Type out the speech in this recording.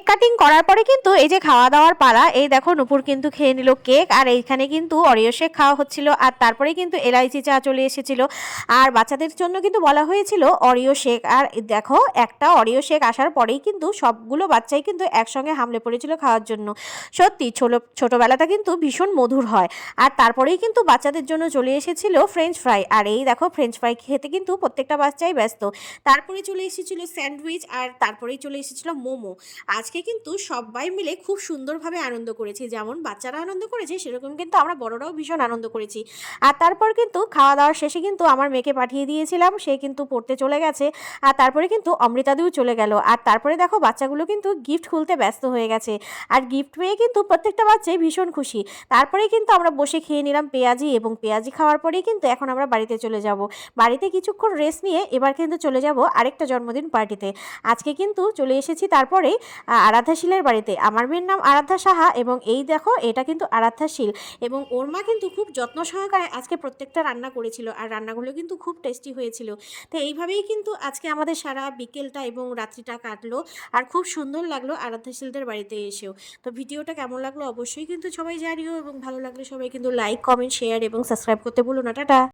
Cutting করার পরে কিন্তু এই যে খাওয়া দাওয়ার পালা, এই দেখো নূপুর কিন্তু খেয়ে নিল কেক, আর এইখানে কিন্তু অরিও শেক খাওয়া হচ্ছিল, আর তারপরে কিন্তু এলাইচি চা চলে এসেছিল। আর বাচ্চাদের জন্য কিন্তু বলা হয়েছিল অরিও শেক, আর দেখো একটা অরিও শেক আসার পরেই কিন্তু সবগুলো বাচ্চাই কিন্তু একসঙ্গে হামলে পড়েছিল খাওয়ার জন্য। সত্যি ছোটোবেলাটা কিন্তু ভীষণ মধুর হয়। আর তারপরেই কিন্তু বাচ্চাদের জন্য চলে এসেছিল ফ্রেঞ্চ ফ্রাই, আর এই দেখো ফ্রেঞ্চ ফ্রাই খেতে কিন্তু প্রত্যেকটা বাচ্চাই ব্যস্ত। তারপরে চলে এসেছিল স্যান্ডউইচ, আর তারপরেই চলে এসেছিল মোমো। আজকে কিন্তু সবাই মিলে খুব সুন্দরভাবে আনন্দ করেছি, যেমন বাচ্চারা আনন্দ করেছে সেরকম কিন্তু আমরা বড়রাও ভীষণ আনন্দ করেছি। আর তারপর কিন্তু খাওয়া দাওয়ার শেষে কিন্তু আমার মেয়েকে পাঠিয়ে দিয়েছিলাম, সে কিন্তু পড়তে চলে গেছে। আর তারপরে কিন্তু অমৃতাদিও চলে গেল, আর তারপরে দেখো বাচ্চাগুলো কিন্তু গিফট খুলতে ব্যস্ত হয়ে গেছে, আর গিফট পেয়ে কিন্তু প্রত্যেকটা বাচ্চাই ভীষণ খুশি। তারপরে কিন্তু আমরা বসে খেয়ে নিলাম পেঁয়াজি, এবং পেঁয়াজি খাওয়ার পরেই কিন্তু এখন আমরা বাড়িতে চলে যাব। বাড়িতে কিছুক্ষণ রেস্ট নিয়ে এবার কিন্তু চলে যাব আরেকটা জন্মদিন পার্টিতে। আজকে কিন্তু চলে এসেছি তারপরে আরাধ্যা শীলের বাড়িতে। আমার মেয়ের নাম আরাধ্যা সাহা, এবং এই দেখো এটা কিন্তু আরাধ্যা শীল, এবং ওর মা কিন্তু খুব যত্ন সহকারে আজকে প্রত্যেকটা রান্না করেছিল, আর রান্নাগুলো কিন্তু খুব টেস্টি হয়েছিল। তো এইভাবেই কিন্তু আজকে আমাদের সারা বিকেলটা এবং রাত্রিটা কাটলো, আর খুব সুন্দর লাগলো আরাধ্যা শীলদের বাড়িতে এসেও। তো ভিডিওটা কেমন লাগলো অবশ্যই কিন্তু সবাই জানিও, এবং ভালো লাগলে সবাই কিন্তু লাইক, কমেন্ট, শেয়ার এবং সাবস্ক্রাইব করতে ভুলো না। টাটা।